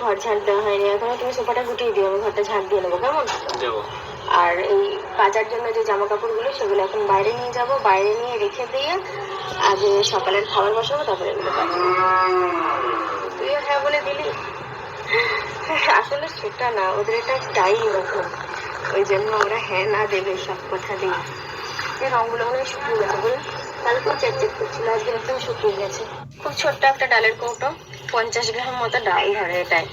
ঘর ঝাড় দেওয়া হয়নি এখনো, তুমি সোফাটা গুটিয়ে দিও, আমি ঘরটা ঝাড় দিয়ে নেবো, কেমন? দেবো। আর এই কাচার জন্য যে জামা কাপড়গুলো সেগুলো এখন বাইরে নিয়ে যাব, বাইরে নিয়ে রেখে দিয়ে আগে সকালের খাবার বসাবো, তারপরে এগুলো কাচবো। তুইও হ্যাঁ বলে দিলি। আসলে সেটা না, ওদের এটা টাই এরকম, ওই জন্য ওরা হ্যাঁ না দেবে সব কথা দিয়ে। এই রঙগুলো মনে হয় শুকিয়ে গেছে বলে, কালকেও চেক করছিল, আজকে একদম শুকিয়ে গেছে। খুব ছোট্ট একটা ডালের কৌটো, 50 গ্রাম মতো ডাল ধরে এটাই।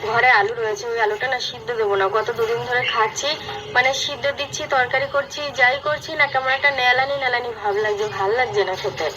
ঘরে আলু রয়েছে, ওই আলুটা না সিদ্ধ দেবো না, গত দুদিন ধরে খাচ্ছি, মানে সিদ্ধ দিচ্ছি, তরকারি করছি, যাই করছি না কেমন একটা নেলানি নেলানি ভাব লাগছে, ভাল লাগছে না খেতে।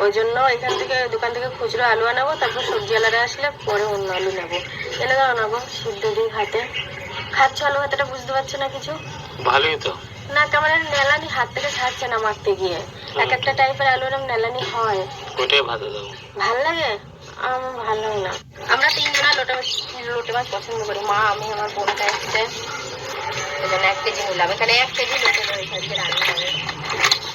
ওই জন্য এখান থেকে দোকান থেকে খুচরো আলু আনাবো, তারপর সবজিওয়ালারা আসলে পরে অন্য আলু নেবো। এনে দাও নেবো, সিদ্ধ দিই ভাতে। খাচ্ছ আলু ভাতেটা, বুঝতে পারছো না কিছু? ভালোই তো না, কেমন নেলানি হাত থেকে ছাড়ছে না মারতে গিয়ে, এক একটা টাইপের আলু এরকম নেলানি হয়। ওটাই ভালো দাও। ভাল লাগে? আমার ভালো লাগে না। আমরা তিনজনা লোটে মাছ পছন্দ করি, মা, আমি, আমার বোনটা এসছে, ওই জন্য 1 কেজি নিলাম। এখানে 1 কেজি লোটে রয়েছে আজকে রান্না হবে,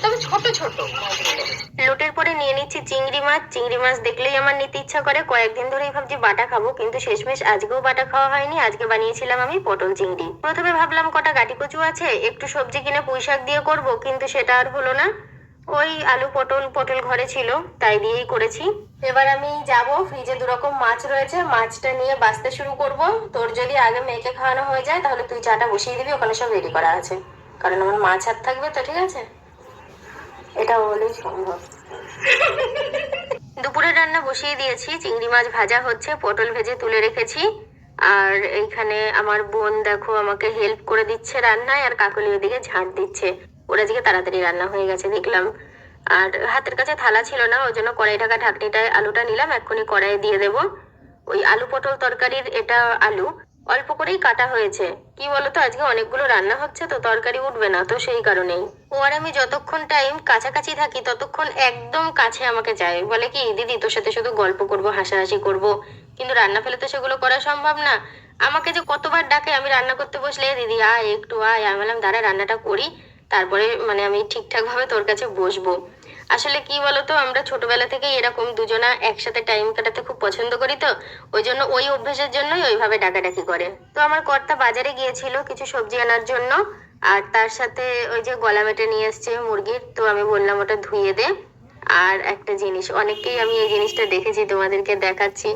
তবে ছোট ছোট মাছগুলো। লোটের পরে নিয়ে নিচ্ছি চিংড়ি মাছ। চিংড়ি মাছ দেখলেই আমার নিতে ইচ্ছা করে, কয়েকদিন ধরেই ভাবছি বাটা খাবো, কিন্তু শেষমেশ আজকেও বাটা খাওয়া হয়নি। আজকে বানিয়েছিলাম আমি পটল চিংড়ি। প্রথমে ভাবলাম কটা গাটি কচু আছে, একটু সবজি কিনে পুঁই শাক দিয়ে করবো, কিন্তু সেটা আর হলো না। ওই আলু পটল পটল ঘরে ছিল, তাই দিয়েই করেছি। এবার আমি যাব, ফ্রিজে 2 রকম মাছ রয়েছে, মাছটা নিয়ে বাছতে শুরু করব। তোর যদি আগে মেয়েকে খাওয়ানো হয়ে যায় তাহলে তুই চাটা বসিয়ে দিবি, ওখানে সব রেডি করা আছে, কারণ আমার মাছ হাত থাকবে তো, ঠিক আছে? এটা বলেই সম্ভব। দুপুরের রান্না বসিয়ে দিয়েছি, চিংড়ি মাছ ভাজা হচ্ছে, পটল ভেজে তুলে রেখেছি। আর এইখানে আমার বোন দেখো আমাকে হেল্প করে দিচ্ছে রান্নায়, আর কাকলি ওদিকে ঝাঁট দিচ্ছে। ওরা আজকে তাড়াতাড়ি রান্না হয়ে গেছে দেখলাম। আর হাতের কাছে থালা ছিল না, ওই জন্য কড়াই ঢাকা ঢাকনিটায় আলুটা নিলাম, এক্ষুনি কড়াইয়ে দিয়ে দেবো। ওই আলু পটল তরকারির এটা আলু অল্প করেই কাটা হয়েছে। কি বলতো, আজকে অনেকগুলো রান্না হচ্ছে তো তরকারি উঠবে না, তো সেই কারণেই। ও আর আমি যতক্ষণ টাইম কাছাকাছি থাকি ততক্ষণ একদম কাছে আমাকে যায়, বলে কি দিদি তোর সাথে শুধু গল্প করবো, হাসাহাসি করবো, কিন্তু রান্না ফেলে তো সেগুলো করা সম্ভব না। আমাকে যে কতবার ডাকে আমি রান্না করতে বসলে, দিদি আয় একটু আয়, আমি বললাম দাঁড়া রান্নাটা করি, তারপরে মানে আমি ঠিকঠাক ভাবে তোর কাছে বসবো। আসলে কি বলতো, আমরা ছোটবেলা থেকেই এরকম দুজনা একসাথে টাইম কাটাতে খুব পছন্দ করি তো, ওই জন্য ওই অভ্যেসের জন্যই ওইভাবে ডাকাডাকি করে। তো আমার কর্তা বাজারে গিয়েছিল কিছু সবজি আনার জন্য, আর তার সাথে ওই যে গলা মেটে নিয়ে এসছে মুরগির, তো আমি বললাম ওটা ধুয়ে দে। আর একটা জিনিস, অনেককেই আমি এই জিনিসটা দেখেছি, তোমাদেরকে দেখাচ্ছি।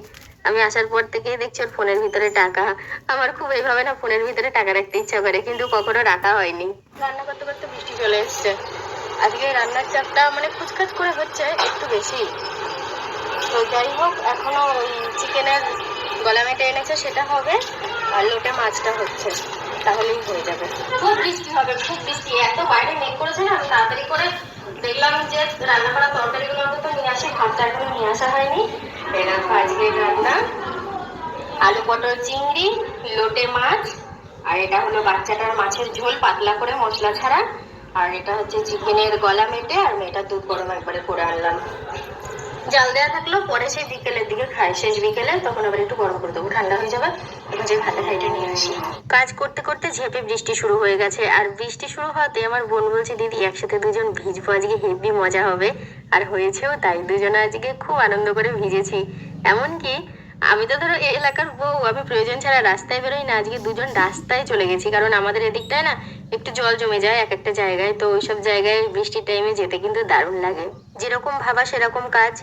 আমি আসার পর থেকেই দেখছি ওর ফোনের ভিতরে টাকা। আমার খুব এইভাবে না ফোনের ভিতরে টাকা রাখতে ইচ্ছা করে, কিন্তু কখনো রাখা হয়নি। রান্না করতে করতে বৃষ্টি চলে এসছে। আজকে রান্নার চাপটা মানে কুচকাচ করে হচ্ছে একটু বেশি। তো যাই হোক, এখনো ওই চিকেনের গলা মেটে এনেছে সেটা হবে, আর লোটে মাছটা হচ্ছে, তাহলেই হয়ে যাবে। খুব বৃষ্টি হবে, খুব বৃষ্টি, এত বাইরে মেঘ করেছে না, আমি তাড়াতাড়ি করে দেখলাম যে রান্না করা তরকারিগুলো অন্তত নিয়ে আসি, ভাতটা এখনো নিয়ে আসা হয়নি। এই দেখো আজকের রান্না, আলু পটল চিংড়ি, লোটে মাছ, আর এটা হলো বাচ্চাটার মাছের ঝোল পাতলা করে মশলা ছাড়া, আর এটা হচ্ছে চিকেনের গলা মেটে, আর মেয়েটার দুধ গরম একবারে করে আনলাম। জাল দেওয়া থাকলো, পরে সেই বিকেলের দিকে খাই, শেষ বিকেলে, তখন আবার একটু গরম করে দেবো, ঠান্ডা হয়ে যাবে। এখন যে ভাতে খাইটা নিয়ে আসি। কাজ করতে করতে ঝেঁপে বৃষ্টি শুরু হয়ে গেছে, আর বৃষ্টি শুরু হওয়াতে আমার বোন বলছে দিদি একসাথে দুজন ভিজবো, আজকে হেভি মজা হবে। আর হয়েছেও তাই, দুজনে আজকে খুব আনন্দ করে ভিজেছি। এমনকি আমি তো ধরো এই এলাকার বউ, আমি প্রয়োজন ছাড়া রাস্তায় বেরোই না, আজকে দুজন রাস্তায় চলে গেছি, কারণ আমাদের এদিকটায় না একটু জল জমে যায় এক একটা জায়গায়, তো ওইসব জায়গায় বৃষ্টির টাইমে যেতে কিন্তু দারুণ লাগে। যেরকম ভাবা সেরকম কাজ।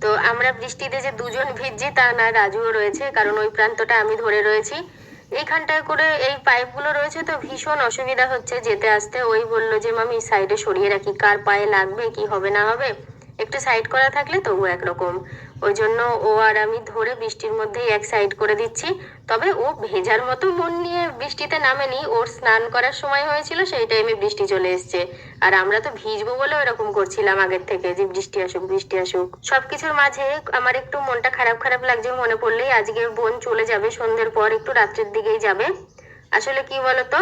তো আমরা বৃষ্টিতে যে দুজন ভিজছি তা না, রাজুও রয়েছে, কারণ ওই প্রান্তটা আমি ধরে রয়েছি। এইখানটায় করে এই পাইপগুলো রয়েছে, তো ভীষণ অসুবিধা হচ্ছে যেতে আসতে। ওই বললো যে মামি সাইডে সরিয়ে রাখি, কার পায়ে লাগবে কি হবে না হবে, একটু সাইড করা থাকলে তবু একরকম। ওই জন্য ও আর আমি ধরে বৃষ্টির মধ্যেই এক সাইড করে দিচ্ছি। তবে ও ভেজার মতো মন নিয়ে বৃষ্টিতে নামেনি, ওর স্নান করার সময় হয়েছিল, সেই টাইমে বৃষ্টি চলে এসছে। আর আমরা তো ভিজবো বলে এরকম করছিলাম আগের থেকে, যে বৃষ্টি আসুক বৃষ্টি আসুক। সবকিছুর মাঝে আমার একটু মনটা খারাপ খারাপ লাগছে, মনে পড়লেই আজকে বোন চলে যাবে সন্ধ্যের পর, একটু রাত্রের দিকেই যাবে। আসলে কি বলতো,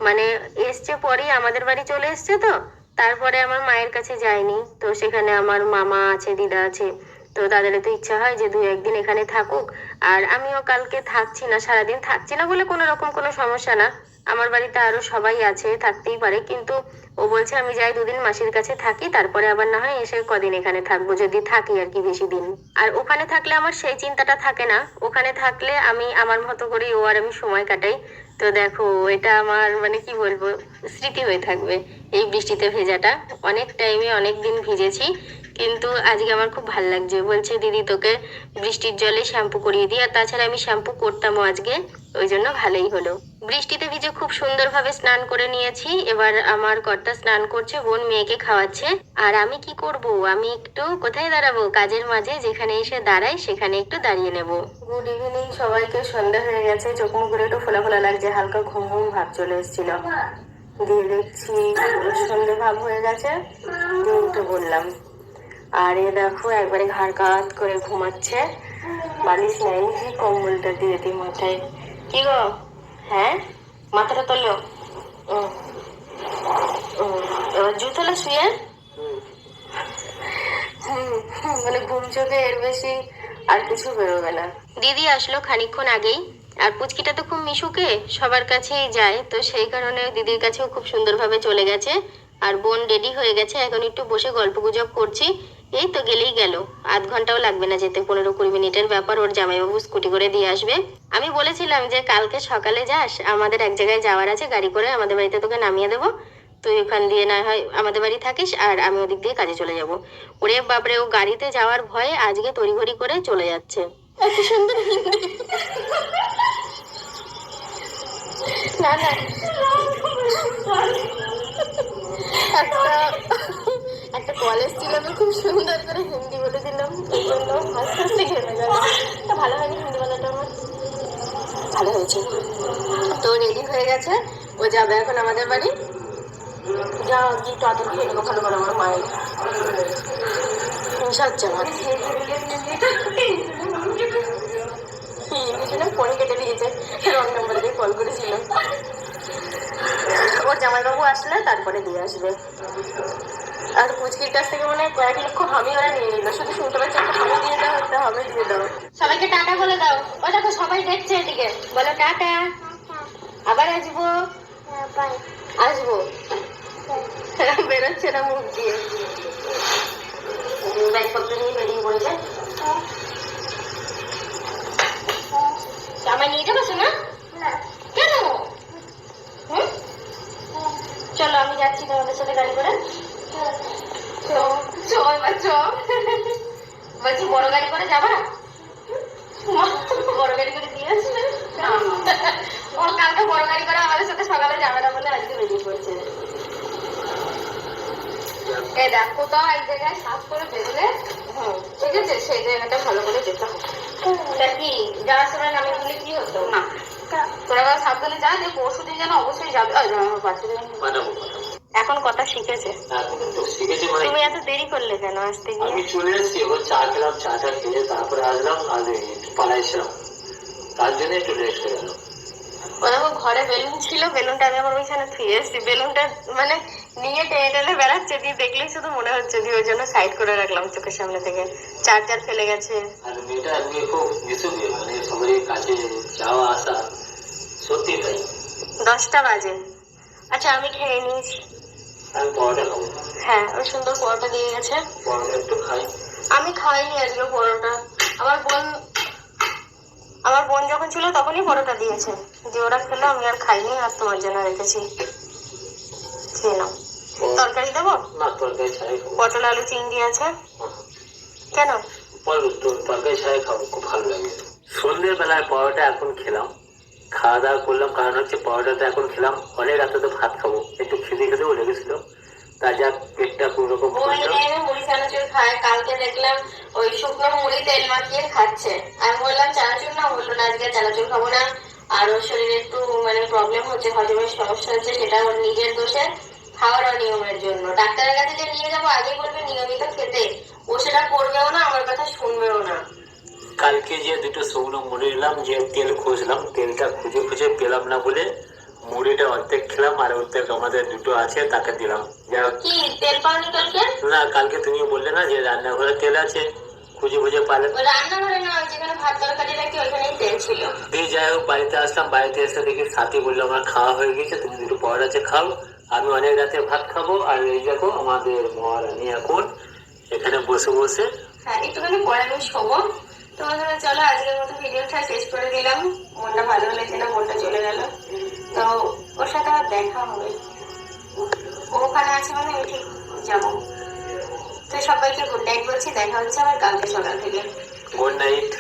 মানে এসছে পরেই আমাদের বাড়ি চলে এসছে তো, তারপরে আমার মায়ের কাছে যায়নি, তো সেখানে আমার মামা আছে, দিদা আছে, তো তাদেরও তো ইচ্ছা হয় যে 2-1 দিন এখানে থাকুক। আর আমিও কালকে থাকছি না, সারাদিন থাকছি না বলে কোনো রকম কোনো সমস্যা না। আমার বাড়িতে আরো সবাই আছে, থাকতেই পারে, কিন্তু ও বলছে আমি যাই 2 দিন মাসির কাছে থাকি, তারপরে আবার না হয় এসে কদিন এখানে থাকবো, যদি থাকি আর কি বেশি দিন। আর ওখানে থাকলে আমার সেই চিন্তাটা থাকে না, ওখানে থাকলে আমি আমার মতো করি, ও আর আমি সময় কাটাই। তো দেখো, এটা আমার মানে কি বলবো, স্মৃতি হয়ে থাকবে এই বৃষ্টিতে ভেজাটা। অনেক টাইমে অনেক দিন ভিজেছি, কিন্তু আজকে আমার খুব ভাল লাগছে। বলছে দিদি তোকে বৃষ্টির জলে শ্যাম্পু করিয়ে দিই, আর তাছাড়া আমি শ্যাম্পু করতামও আজকে, ওই জন্য ভালোই হলো। বৃষ্টিতে ভিজে খুব সুন্দরভাবে স্নান করে নিয়েছি। এবার আমার কর্তা স্নান করছে, বোন মেয়েকে খাওয়াচ্ছে। আর আমি কি করব, আমি একটু কোথায় দাঁড়াবো, কাজের মাঝে যেখানে এসে দাঁড়াই সেখানে একটু দাঁড়িয়ে নেব। গুড ইভিনিং সবাইকে। সন্ধ্যা হয়ে গেছে, চোখ মুখগুলো একটু ফোলা ফোলা লাগছে, হালকা ঘুম ঘুম ভাব চলে এসেছিল। দিয়ে দেখছি সন্ধে ভাব হয়ে গেছে, দিয়ে উঠে বললাম। আর এ দেখো একবারে ঘাড় কাত করে ঘুমাচ্ছে, বালিশ নেয়নি, কম্বলটা দিয়ে দিই মাথায়। কি গো? হ্যাঁ, মাথাটা তোলো। হুম, এবার জুতোলে শুয়ে। মানে ঘুম চোখে এর বেশি আর কিছু বেরোবে না। দিদি আসলো খানিকক্ষণ আগেই। আর পুচকিটা তো খুব মিশুকে, সবার কাছেই যায়, তো সেই কারণে দিদির কাছেও খুব সুন্দরভাবে চলে গেছে। আর বোন রেডি হয়ে গেছে, এখন একটু বসে গল্প গুজব করছি। এই তো গেলেই গেল, আধ ঘন্টাও লাগবে না যেতে, 15-20 মিনিটের ব্যাপার। ওর জামাইবাবু স্কুটি করে দিয়ে আসবে। আমি বলেছিলাম যে কালকে সকালে যাস, আমাদের এক জায়গায় যাওয়ার আছে, গাড়ি করে আমাদের বাড়িতে তোকে নামিয়ে দেবো। তুই ওখান দিয়ে না হয় আমাদের বাড়ি থাকিস, আর আমি ওদিক দিয়ে কাজে চলে যাব। ওরে বাপরে, ও গাড়িতে যাওয়ার ভয়ে আজকে তড়িঘড়ি করে চলে যাচ্ছে। এত সুন্দর হিন্দি। না না, একটা একটা কলেজ ছিল, আমি খুব সুন্দর করে হিন্দি বলে দিলাম, এই জন্য হাসতে হাসতে ঘেমে গেল। ভালো হয়নি হিন্দি বলাটা আমার? ভালো হয়েছে। তো রেডি হয়ে গেছে, ও যাবে এখন আমাদের বাড়ি। যা গিয়ে তাদের খেয়ে নেবো, ভালো করে আমার মায়ের হিংসা হচ্ছে আমার। ফোন কেটে দিয়েছে, রং নাম্বার দিয়ে কল করেছিল। ওর জামাইবাবু আসলে তারপরে দিয়ে আসবে। আর পুচকির কাছ থেকে মনে হয় কয়েক লক্ষ হামি ওরা নিয়ে নিল, শুধু শুনতে পাচ্ছি একটা হামি দিয়ে দাও, একটা হামি দিয়ে দাও। সবাইকে টাটা বলে দাও। ও দেখো সবাই দেখছে এদিকে, বলো টাটা। আবার আসবো। আসবো। বেরোচ্ছে না মুখ দিয়ে। ব্যাগপত্র নিয়ে বেরিয়ে পড়েছে। আমায় নিয়ে যাবো শোনা? কেন? চলো আমি যাচ্ছি তোমাদের সাথে গাড়ি করে। বলছি বড় গাড়ি করে যাবা? বড় গাড়ি করে দিয়ে আসবে। ওর কালকে বড় গাড়ি করে আমাদের সাথে সকালে যাবে না বলে আজকে বেরিয়ে পড়ছে। এই দেখ, কোথাও এক জায়গায় শ্বাস করে বেরোলে, ঠিক আছে, সেই জায়গাটা ভালো করে যেতে হবে। কি যাওয়ার সময় নামে বলে কি হতো না, তোরা সাবধানে যা, যে পরশু দিন যেন অবশ্যই যাবে। এখন কথা শিখেছে। শিখেছি মানে তুমি এত দেরি করলে কেন আসতে গিয়ে? আমি চলে এসেছি, এবার চা খেলাম, চাটা খেয়ে তারপরে আসলাম, আর পালাইছিলাম, তার জন্য একটু লেট হয়ে গেল। ও দেখো ঘরে বেলুন ছিল, বেলুনটা আমি আবার ওইখানে থুয়ে এসেছি। বেলুনটা মানে নিয়ে টেনে টেনে বেড়াচ্ছে, দিয়ে দেখলেই শুধু মনে হচ্ছে, দিয়ে ওই জন্য সাইড করে রাখলাম চোখের সামনে থেকে। চার্জার ফেলে গেছে। আর মেয়েটা আজকে খুব মিশুকে, মানে সবাই কাছে যাওয়া আসা, সত্যি তাই। 10টা বাজে। আচ্ছা আমি খেয়ে নিয়েছি। আমি পরোটা খাবো। হ্যাঁ, ওই সুন্দর পরোটা দিয়ে গেছে। পরোটা একটু খাই। আমি খাইনি আজকে পরোটা। আমার বোন যখন ছিল তখনই পরোটা দিয়েছে, যে ওরা খেলো, আমি আর খাইনি, আর তোমার জন্য রেখেছি, খেয়ে নাও। তরকারি দেবো? না, তরকারি ছাড়াই খাবো। পটল আলু চিংড়ি আছে। কেন? তরকারি ছাড়াই খাবো, খুব ভালো লাগে। সন্ধ্যের বেলায় পরোটা এখন খেলাম, খাওয়া দাওয়া করলাম, কারণ হচ্ছে পরোটাটা এখন খেলাম, অনেক রাতে তো ভাত খাবো, একটু খিদে খেতেও লেগেছিল, তা যাক পেটটা কোনোরকম মুড়ি চানাচুর খায়। কালকে দেখলাম ওই শুকনো মুড়ি তেল মাখিয়ে খাচ্ছে। আমি বললাম চানাচুর না, বললো না আজকে চানাচুর খাবো না, আর ওর শরীরে একটু মানে প্রবলেম হচ্ছে, হজমের সমস্যা হচ্ছে, সেটা ওর নিজের দোষে, খাওয়ার অনিয়মের জন্য। ডাক্তারের কাছে যে নিয়ে যাবো আগে বলবে নিয়মিত খেতে, ও সেটা করবেও না, আমার কথা শুনবেও না। কালকে যে দুটো শুকনো মুড়ি নিলাম, যে তেল খুঁজলাম, তেলটা খুঁজে খুঁজে পেলাম না বলে মুড়িটা অর্ধেক খেলাম, আর অর্ধেক আমাদের দুটো আছে তাকে দিলাম। কি তেল পাওনি কালকে? না, কালকে তুমি বললে না যে রান্নাঘরে তেল আছে, খুঁজে খুঁজে পালে ওই রান্নাঘরে না, ওই যেখানে ভাত তরকারি রাখি ওইখানেই তেল ছিল। দিয়ে যাই হোক বাড়িতে আসলাম, বাড়িতে এসে দেখি সাথী বললো আমার খাওয়া হয়ে গেছে, তুমি দুটো পরোটা আছে খাও, আমি অনেক রাতে ভাত খাবো। আর এই দেখো আমাদের মহারানী এখন এখানে বসে বসে হ্যাঁ, একটুখানি পরে আমি শোবো। তো বন্ধুরা চলো আজকের মতো ভিডিওটা শেষ করে দিলাম। মনটা ভালো লেগেছে না, মনটা চলে গেল। তো ওর সাথে আমার দেখা হবে, ও ওখানে আছে মানে আমি ঠিক যাবো। তো সবাইকে গুড নাইট বলছি, দেখা হচ্ছে আবার কালকে সকাল থেকে। Good night.